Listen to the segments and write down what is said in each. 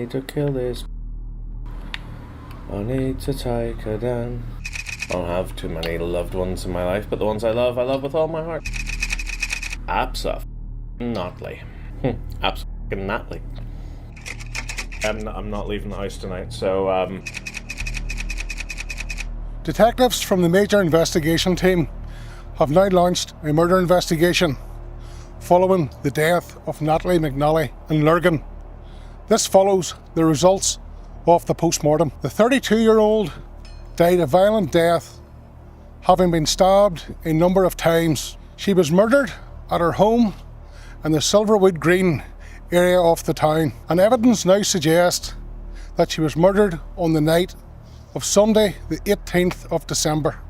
need to kill this. I need to take her down. I don't have too many loved ones in my life, but the ones I love with all my heart. Absolutely. Absolutely. I'm not leaving the house tonight, so Detectives from the Major Investigation Team have now launched a murder investigation following the death of Natalie McNally in Lurgan. This follows the results of the post-mortem. The 32-year-old died a violent death, having been stabbed a number of times. She was murdered at her home in the 𝘪𝘯𝘯𝘬𝘮 area of the town, and evidence now suggests that she was murdered on the night of Sunday, the 18th of December.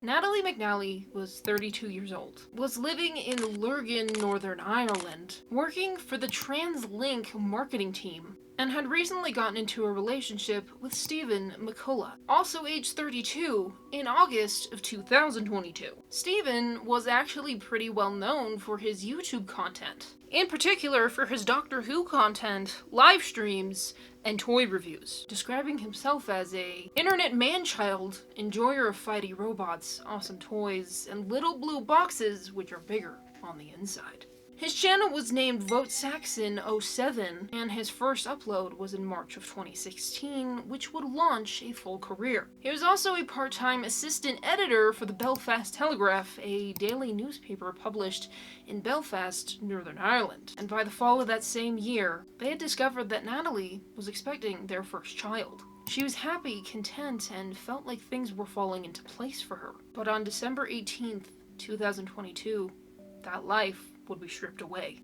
Natalie McNally was 32 years old, was living in Lurgan, Northern Ireland, working for the TransLink marketing team, and had recently gotten into a relationship with Stephen McCullagh, also aged 32, in August of 2022. Stephen was actually pretty well known for his YouTube content, in particular for his Doctor Who content, live streams, and toy reviews, describing himself as a internet man-child, enjoyer of fighty robots, awesome toys, and little blue boxes which are bigger on the inside. His channel was named 𝘞𝘦𝘭𝘯𝘬𝘮, and his first upload was in March of 2016, which would launch a full career. He was also a part-time assistant editor for the Belfast Telegraph, a daily newspaper published in Belfast, Northern Ireland. And by the fall of that same year, they had discovered that Natalie was expecting their first child. She was happy, content, and felt like things were falling into place for her. But on December 18th, 2022, that life would be stripped away.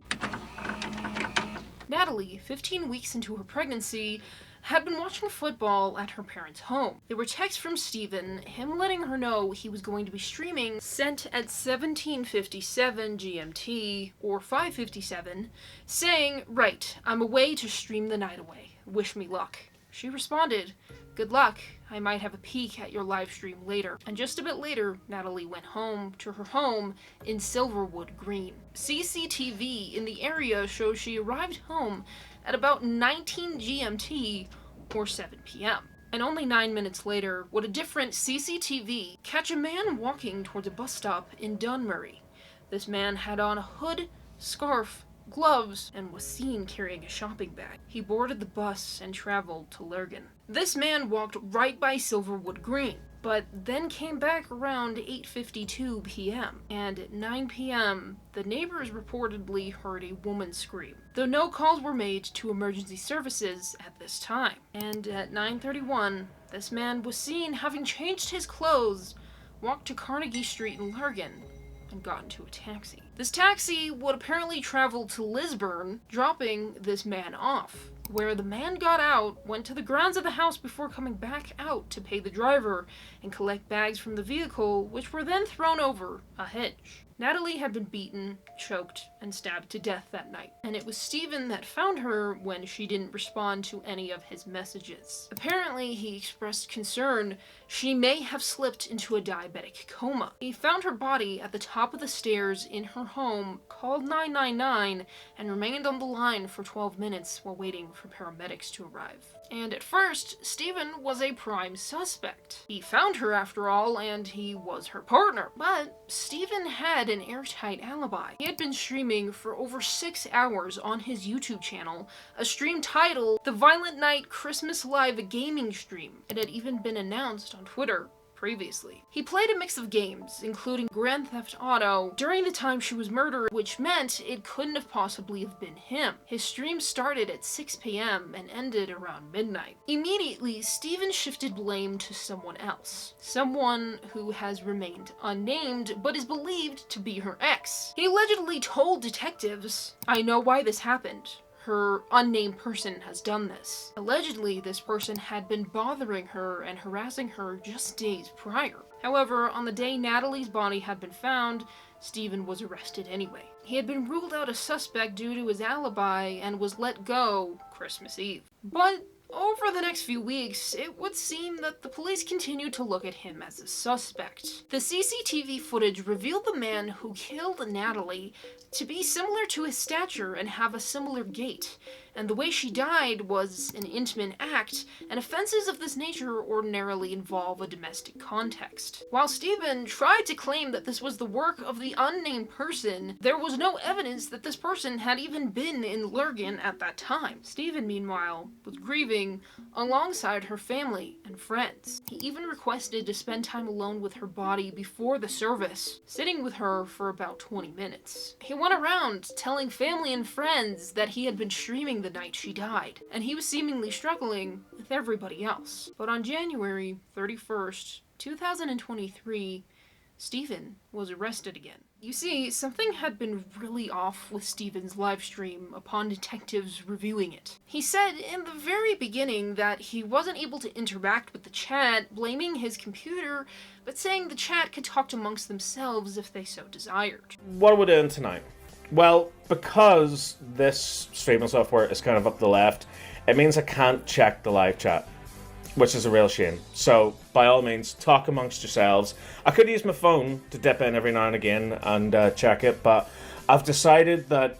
Natalie, 15 weeks into her pregnancy, had been watching football at her parents' home. There were texts from Stephen, him letting her know he was going to be streaming, sent at 17:57 GMT, or 5:57, saying, "Right, I'm away to stream the night away. Wish me luck." She responded, "Good luck. I might have a peek at your live stream later." And just a bit later, Natalie went home to her home in 𝘪𝘯𝘯𝘬𝘮. CCTV in the area shows she arrived home at about 19 GMT or 7 PM. And only 9 minutes later would a different CCTV catch a man walking towards a bus stop in 𝘪𝘯𝘬𝘮. This man had on a hood, scarf, gloves, and was seen carrying a shopping bag. He boarded the bus and traveled to Lurgan. This man walked right by 𝘪𝘯𝘯𝘬𝘮, but then came back around 8:52 PM, and at 9 PM, the neighbors reportedly heard a woman scream, though no calls were made to emergency services at this time. And at 9:31, this man was seen having changed his clothes, walked to Carnegie Street in Lurgan, and got into a taxi. This taxi would apparently travel to Lisburn, dropping this man off, where the man got out, went to the grounds of the house before coming back out to pay the driver and collect bags from the vehicle, which were then thrown over a hedge. Natalie had been beaten, choked, and stabbed to death that night, and it was Stephen that found her when she didn't respond to any of his messages. Apparently, he expressed concern she may have slipped into a diabetic coma. He found her body at the top of the stairs in her home, called 999, and remained on the line for 12 minutes while waiting for paramedics to arrive. And at first, Stephen was a prime suspect. He found her after all, and he was her partner. But Stephen had an airtight alibi. He had been streaming for over 6 hours on his YouTube channel, a stream titled The Violent Night Christmas Live Gaming Stream. It had even been announced on Twitter previously. He played a mix of games, including Grand Theft Auto, during the time she was murdered, which meant it couldn't have possibly have been him. His stream started at 6 PM and ended around midnight. Immediately, Stephen shifted blame to someone else. Someone who has remained unnamed, but is believed to be her ex. He allegedly told detectives, "I know why this happened. Her unnamed person has done this." Allegedly, this person had been bothering her and harassing her just days prior. However, on the day Natalie's body had been found, Stephen was arrested anyway. He had been ruled out a suspect due to his alibi and was let go Christmas Eve. But over the next few weeks, it would seem that the police continued to look at him as a suspect. The CCTV footage revealed the man who killed Natalie to be similar to his stature and have a similar gait, and the way she died was an intimate act, and offenses of this nature ordinarily involve a domestic context. While Stephen tried to claim that this was the work of the unnamed person, there was no evidence that this person had even been in 𝘪𝘯𝘬𝘮 at that time. Stephen, meanwhile, was grieving alongside her family and friends. He even requested to spend time alone with her body before the service, sitting with her for about 20 minutes. He went around telling family and friends that he had been streaming the night she died, and he was seemingly struggling with everybody else. But on January 31st, 2023, Stephen was arrested again. You see, something had been really off with Stephen's live stream upon detectives reviewing it. He said in the very beginning that he wasn't able to interact with the chat, blaming his computer, but saying the chat could talk amongst themselves if they so desired. What are we doing tonight? Well, because this streaming software is kind of up the left, it means I can't check the live chat, which is a real shame. So, by all means, talk amongst yourselves. I could use my phone to dip in every now and again and check it, but I've decided that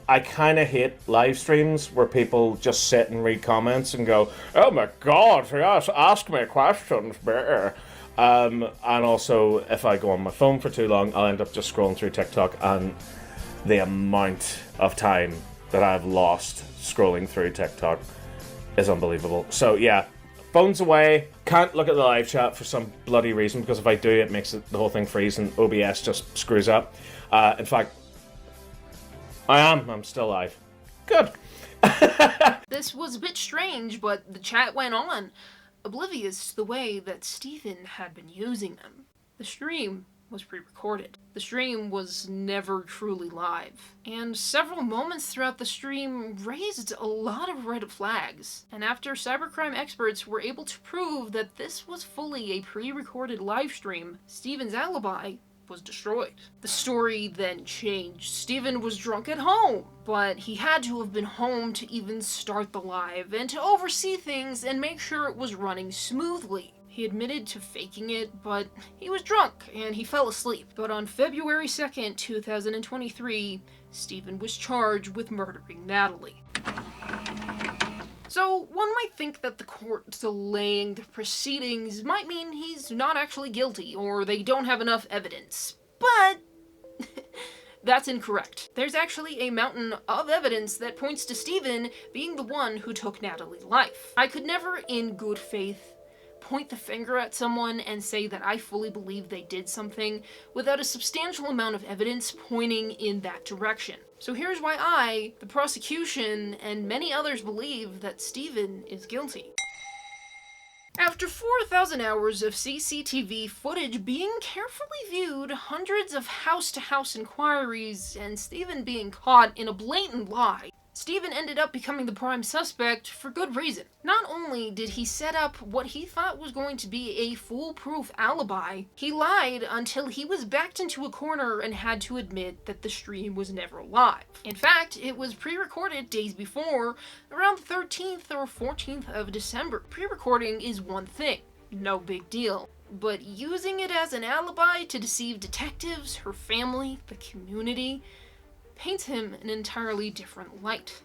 I kind of hate live streams where people just sit and read comments and go, "Oh my god, yes, ask me questions, better." And also, if I go on my phone for too long, I'll end up just scrolling through TikTok, and the amount of time that I've lost scrolling through TikTok is unbelievable. So yeah, phone's away. Can't look at the live chat for some bloody reason, because if I do, it makes the whole thing freeze and OBS just screws up. In fact, I'm still live. Good. This was a bit strange, but the chat went on, oblivious to the way that Stephen had been using them. The stream was pre-recorded. The stream was never truly live, and several moments throughout the stream raised a lot of red flags, and after cybercrime experts were able to prove that this was fully a pre-recorded live stream, Stephen's alibi was destroyed. The story then changed. Stephen was drunk at home, but he had to have been home to even start the live and to oversee things and make sure it was running smoothly. He admitted to faking it, but he was drunk and he fell asleep. But on February 2nd, 2023, Stephen was charged with murdering Natalie. So one might think that the court delaying the proceedings might mean he's not actually guilty or they don't have enough evidence, but that's incorrect. There's actually a mountain of evidence that points to Stephen being the one who took Natalie's life. I could never, in good faith, point the finger at someone and say that I fully believe they did something without a substantial amount of evidence pointing in that direction. So here's why I, the prosecution, and many others believe that Stephen is guilty. After 4,000 hours of CCTV footage being carefully viewed, hundreds of house-to-house inquiries, and Stephen being caught in a blatant lie, Stephen ended up becoming the prime suspect for good reason. Not only did he set up what he thought was going to be a foolproof alibi, he lied until he was backed into a corner and had to admit that the stream was never live. In fact, it was pre-recorded days before, around the 13th or 14th of December. Pre-recording is one thing, no big deal. But using it as an alibi to deceive detectives, her family, the community, paints him an entirely different light.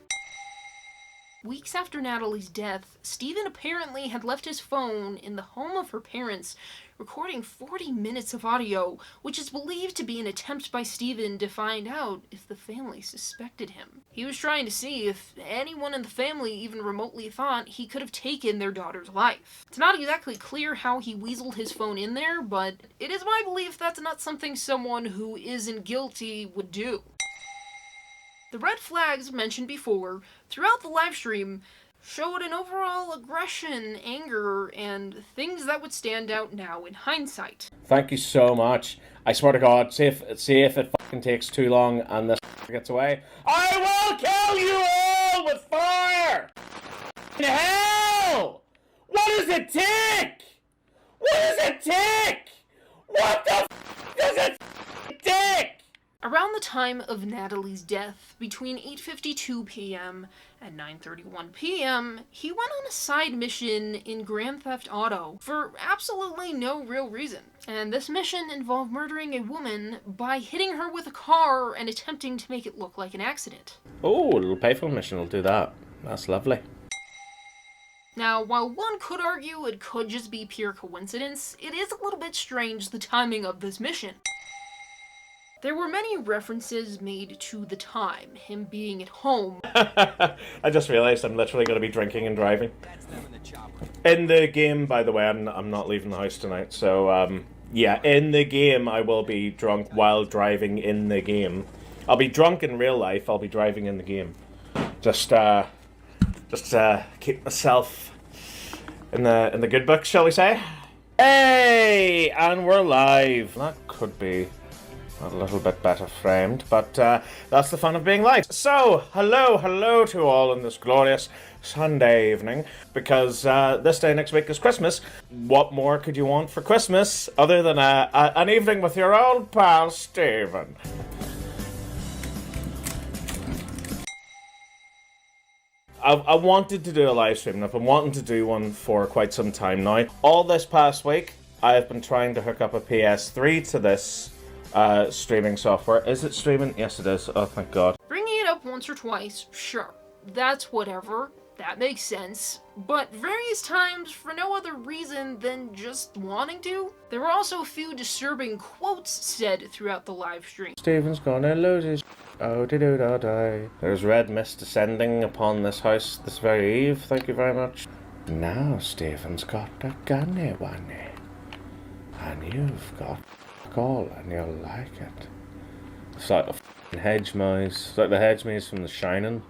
Weeks after Natalie's death, Stephen apparently had left his phone in the home of her parents, recording 40 minutes of audio, which is believed to be an attempt by Stephen to find out if the family suspected him. He was trying to see if anyone in the family even remotely thought he could have taken their daughter's life. It's not exactly clear how he weaseled his phone in there, but it is my belief that's not something someone who isn't guilty would do. The red flags mentioned before, throughout the livestream, showed an overall aggression, anger, and things that would stand out now in hindsight. Thank you so much. I swear to God, see if it fucking takes too long and this gets away, I will kill you all with fire! In hell! What does it take? What does it take? What the f does it take? Around the time of Natalie's death, between 8:52 p.m. and 9:31 p.m., he went on a side mission in Grand Theft Auto for absolutely no real reason. And this mission involved murdering a woman by hitting her with a car and attempting to make it look like an accident. Oh, a little payphone mission will do that. That's lovely. Now, while one could argue it could just be pure coincidence, it is a little bit strange the timing of this mission. There were many references made to the time, him being at home. I just realised I'm literally going to be drinking and driving. In the game, by the way, I'm not leaving the house tonight, so yeah, in the game I will be drunk while driving in the game. I'll be drunk in real life, I'll be driving in the game. Just keep myself in the good books, shall we say? Hey, and we're live. That could be a little bit better framed, but that's the fun of being live. So, hello to all on this glorious Sunday evening, because this day next week is Christmas. What more could you want for Christmas other than an evening with your old pal Stephen? I wanted to do a live stream, and I've been wanting to do one for quite some time now. All this past week, I have been trying to hook up a PS3 to this streaming software. Is it streaming? Yes, it is. Oh, thank God. Bringing it up once or twice, sure, that's whatever. That makes sense. But various times for no other reason than just wanting to. There were also a few disturbing quotes said throughout the live stream. Stephen's gonna lose his... Oh, die. There's red mist descending upon this house this very eve. Thank you very much. Now Stephen's got a 𝘞𝘦𝘭𝘯𝘬𝘭. And you've got all, and you'll like it. It's like a hedge mouse. It's like the hedge mouse from The Shining.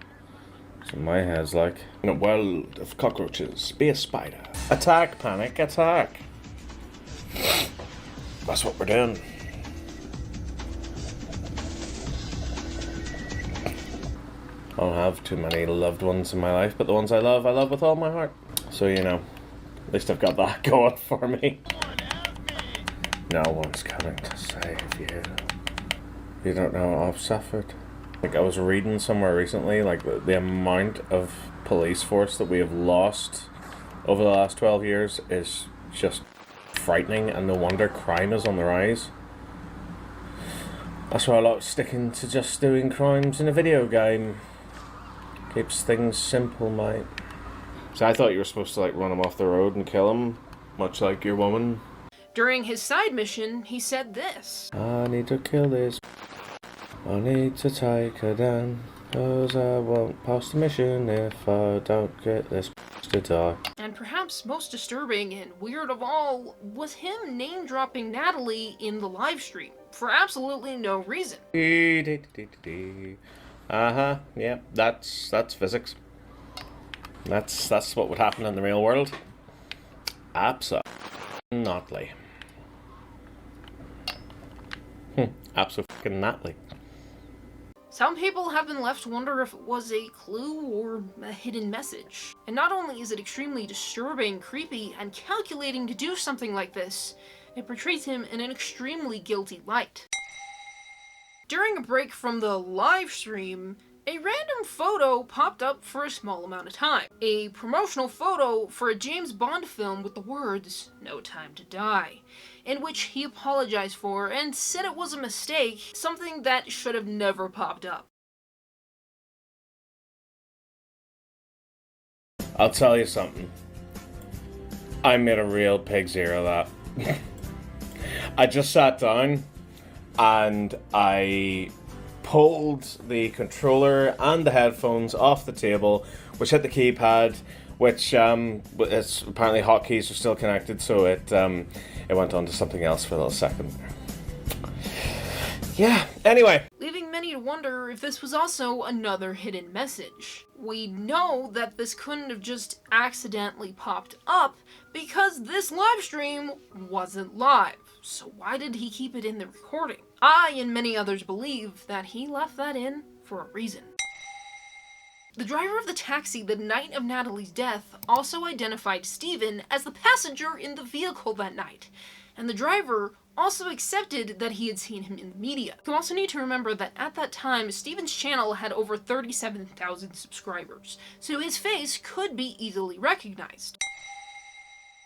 That's what my head's like. In a world of cockroaches, be a spider. Attack, panic, attack. That's what we're doing. I don't have too many loved ones in my life, but the ones I love with all my heart. So, you know, at least I've got that going for me. No one's coming to save you. You don't know what I've suffered. Like, I was reading somewhere recently, like, the amount of police force that we have lost over the last 12 years is just frightening, and no wonder crime is on the rise. That's why I like sticking to just doing crimes in a video game. Keeps things simple, mate. So I thought you were supposed to, like, run him off the road and kill him, much like your woman. During his side mission, he said this. I need to kill this. I need to take her down, 'cause I won't pass the mission if I don't get this to die. And perhaps most disturbing and weird of all was him name-dropping Natalie in the live stream for absolutely no reason. Yeah, that's physics. That's what would happen in the real world. Absolutely. Absolutely. Some people have been left to wonder if it was a clue or a hidden message. And not only is it extremely disturbing, creepy, and calculating to do something like this, it portrays him in an extremely guilty light. During a break from the live stream, a random photo popped up for a small amount of time. A promotional photo for a James Bond film with the words, "No Time to Die," in which he apologized for and said it was a mistake, something that should have never popped up. I'll tell you something. I made a real pig's ear of that. I just sat down and I pulled the controller and the headphones off the table, which hit the keypad, which it's apparently hotkeys are still connected, so it went on to something else for a little second. Yeah, anyway. Leaving many to wonder if this was also another hidden message. We know that this couldn't have just accidentally popped up because this live stream wasn't live. So why did he keep it in the recording? I and many others believe that he left that in for a reason. The driver of the taxi the night of Natalie's death also identified Stephen as the passenger in the vehicle that night, and the driver also accepted that he had seen him in the media. You also need to remember that at that time, Stephen's channel had over 37,000 subscribers, so his face could be easily recognized.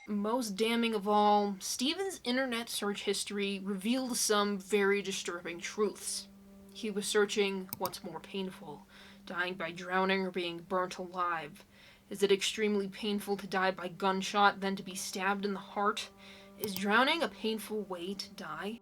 Most damning of all, Stephen's internet search history revealed some very disturbing truths. He was searching what's more painful, dying by drowning or being burnt alive. Is it extremely painful to die by gunshot than to be stabbed in the heart? Is drowning a painful way to die?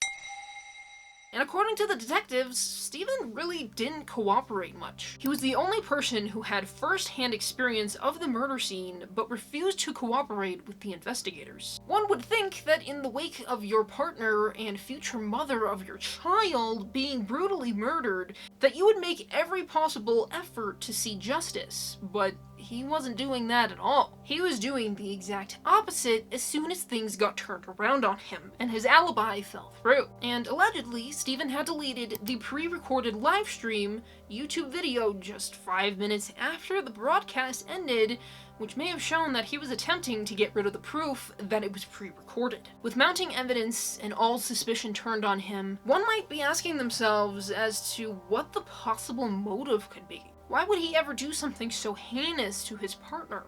And according to the detectives, Stephen really didn't cooperate much. He was the only person who had first-hand experience of the murder scene, but refused to cooperate with the investigators. One would think that in the wake of your partner and future mother of your child being brutally murdered, that you would make every possible effort to see justice, but he wasn't doing that at all. He was doing the exact opposite as soon as things got turned around on him, and his alibi fell through. And allegedly, Stephen had deleted the pre-recorded live stream YouTube video just 5 minutes after the broadcast ended, which may have shown that he was attempting to get rid of the proof that it was pre-recorded. With mounting evidence and all suspicion turned on him, one might be asking themselves as to what the possible motive could be. Why would he ever do something so heinous to his partner?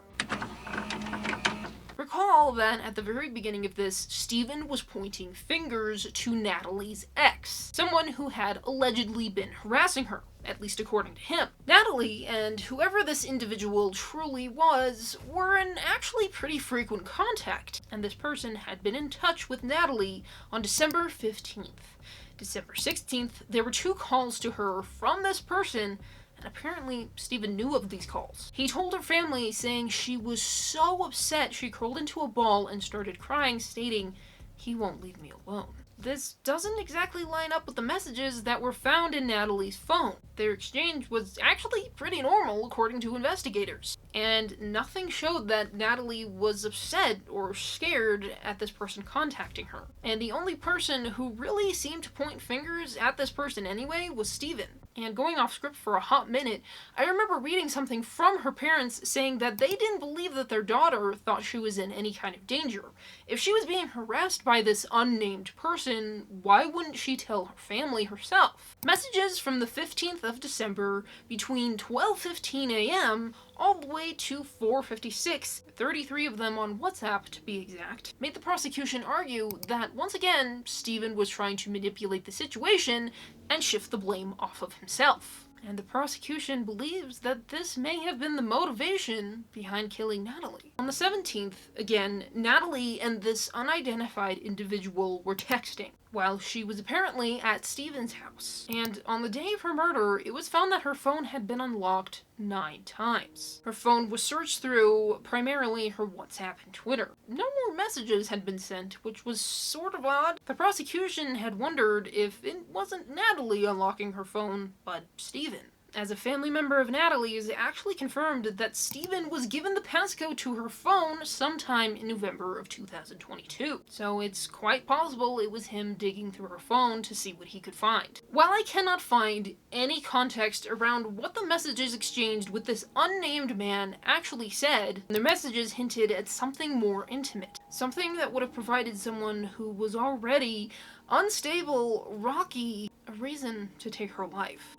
Recall that at the very beginning of this, Stephen was pointing fingers to Natalie's ex, someone who had allegedly been harassing her, at least according to him. Natalie, and whoever this individual truly was, were in actually pretty frequent contact, and this person had been in touch with Natalie on December 15th. December 16th, there were 2 calls to her from this person, and apparently Stephen knew of these calls. He told her family, saying she was so upset she curled into a ball and started crying, stating, "He won't leave me alone." This doesn't exactly line up with the messages that were found in Natalie's phone. Their exchange was actually pretty normal according to investigators, and nothing showed that Natalie was upset or scared at this person contacting her. And the only person who really seemed to point fingers at this person anyway was Stephen. And going off script for a hot minute, I remember reading something from her parents saying that they didn't believe that their daughter thought she was in any kind of danger. If she was being harassed by this unnamed person, why wouldn't she tell her family herself? Messages from the 15th of December between 12:15 a.m. all the way to 4:56, 33 of them on WhatsApp to be exact, made the prosecution argue that once again, Stephen was trying to manipulate the situation and shift the blame off of himself. And the prosecution believes that this may have been the motivation behind killing Natalie. On the 17th, again, Natalie and this unidentified individual were texting while she was apparently at Stephen's house. And on the day of her murder, it was found that her phone had been unlocked 9 times. Her phone was searched through primarily her WhatsApp and Twitter. No more messages had been sent, which was sort of odd. The prosecution had wondered if it wasn't Natalie unlocking her phone, but Stephen. As a family member of Natalie's actually confirmed that Stephen was given the passcode to her phone sometime in November of 2022. So it's quite possible it was him digging through her phone to see what he could find. While I cannot find any context around what the messages exchanged with this unnamed man actually said, the messages hinted at something more intimate. Something that would have provided someone who was already unstable, rocky, a reason to take her life.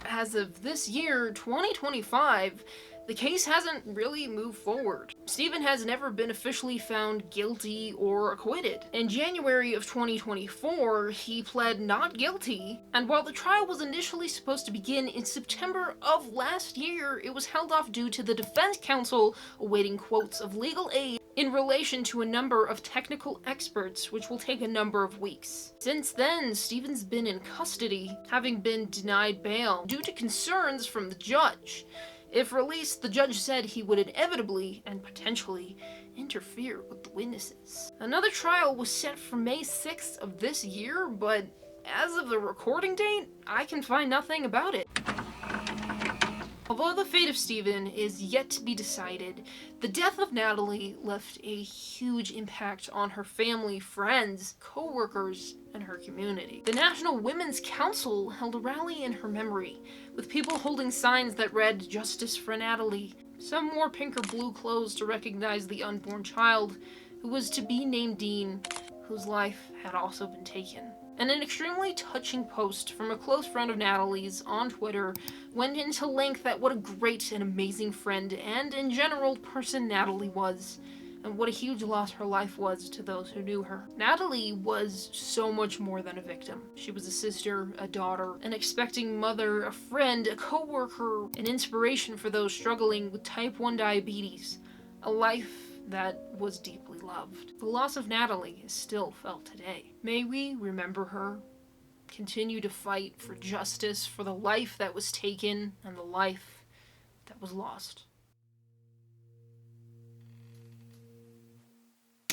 As of this year, 2025, the case hasn't really moved forward. Stephen has never been officially found guilty or acquitted. In January of 2024, he pled not guilty, and while the trial was initially supposed to begin in September of last year, it was held off due to the defense counsel awaiting quotes of legal aid in relation to a number of technical experts, which will take a number of weeks. Since then, Stephen's been in custody, having been denied bail due to concerns from the judge. If released, the judge said he would inevitably and potentially interfere with the witnesses. Another trial was set for May 6th of this year, but as of the recording date, I can find nothing about it. Although the fate of Stephen is yet to be decided, the death of Natalie left a huge impact on her family, friends, co-workers, and her community. The National Women's Council held a rally in her memory, with people holding signs that read, "Justice for Natalie." Some wore pink or blue clothes to recognize the unborn child, who was to be named Dean, whose life had also been taken. And an extremely touching post from a close friend of Natalie's on Twitter went into length at what a great and amazing friend and, in general, person Natalie was, and what a huge loss her life was to those who knew her. Natalie was so much more than a victim. She was a sister, a daughter, an expecting mother, a friend, a co-worker, an inspiration for those struggling with type 1 diabetes, a life that was deeply loved. The loss of Natalie is still felt today. May we remember her, continue to fight for justice for the life that was taken and the life that was lost.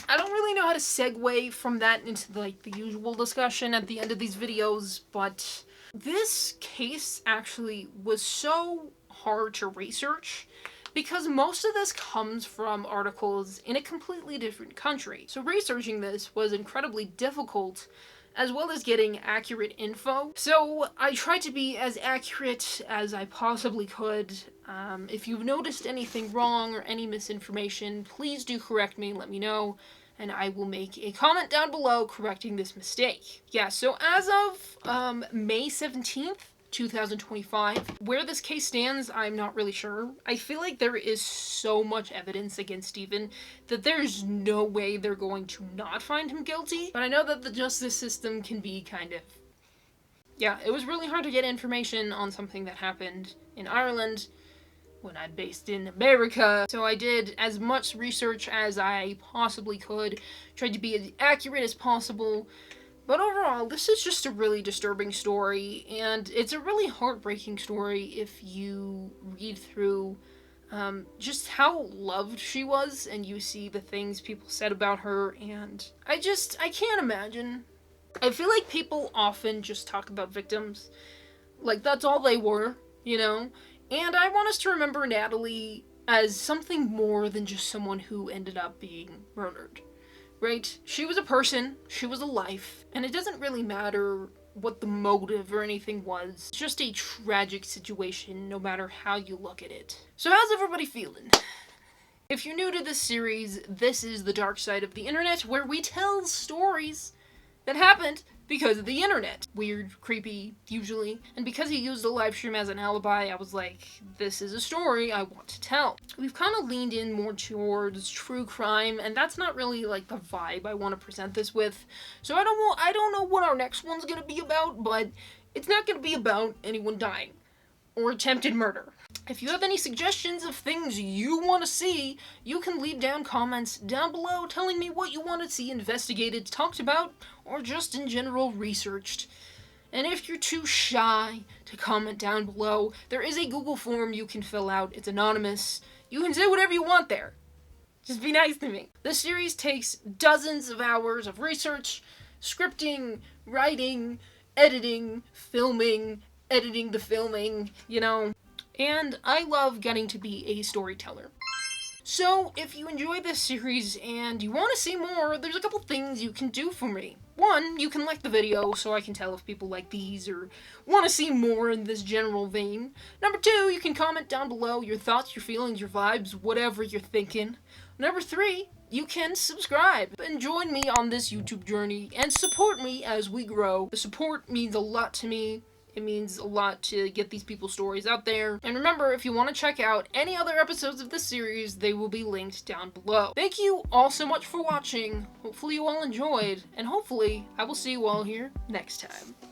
I don't really know how to segue from that into the usual discussion at the end of these videos, but this case actually was so hard to research because most of this comes from articles in a completely different country. So researching this was incredibly difficult, as well as getting accurate info. So I tried to be as accurate as I possibly could. If you've noticed anything wrong or any misinformation, please do correct me and let me know, and I will make a comment down below correcting this mistake. Yeah, so as of May 17th, 2025, where this case stands, I'm not really sure. I feel like there is so much evidence against Stephen that there's no way they're going to not find him guilty, but I know that the justice system can be kind of... Yeah, it was really hard to get information on something that happened in Ireland when I'm based in America, so I did as much research as I possibly could, tried to be as accurate as possible. But overall, this is just a really disturbing story, and it's a really heartbreaking story if you read through just how loved she was, and you see the things people said about her, and I can't imagine. I feel like people often just talk about victims, like that's all they were, you know? And I want us to remember Natalie as something more than just someone who ended up being murdered. Right? She was a person, she was a life, and it doesn't really matter what the motive or anything was. It's just a tragic situation, no matter how you look at it. So how's everybody feeling? If you're new to this series, this is the dark side of the internet, where we tell stories that happened because of the internet. Weird, creepy, usually. And because he used a live stream as an alibi, I was like, this is a story I want to tell. We've kind of leaned in more towards true crime, and that's not really like the vibe I want to present this with. So I don't know what our next one's gonna be about, but it's not gonna be about anyone dying or attempted murder. If you have any suggestions of things you want to see, you can leave down comments down below telling me what you want to see investigated, talked about, or just in general researched. And if you're too shy to comment down below, there is a Google form you can fill out. It's anonymous. You can say whatever you want there. Just be nice to me. This series takes dozens of hours of research, scripting, writing, editing, filming, editing the filming, you know. And I love getting to be a storyteller. So, if you enjoy this series and you want to see more, there's a couple things you can do for me. One, you can like the video so I can tell if people like these or want to see more in this general vein. Number two, you can comment down below your thoughts, your feelings, your vibes, whatever you're thinking. Number three, you can subscribe and join me on this YouTube journey and support me as we grow. The support means a lot to me. It means a lot to get these people's stories out there. And remember, if you want to check out any other episodes of this series, they will be linked down below. Thank you all so much for watching. Hopefully you all enjoyed, and hopefully I will see you all here next time.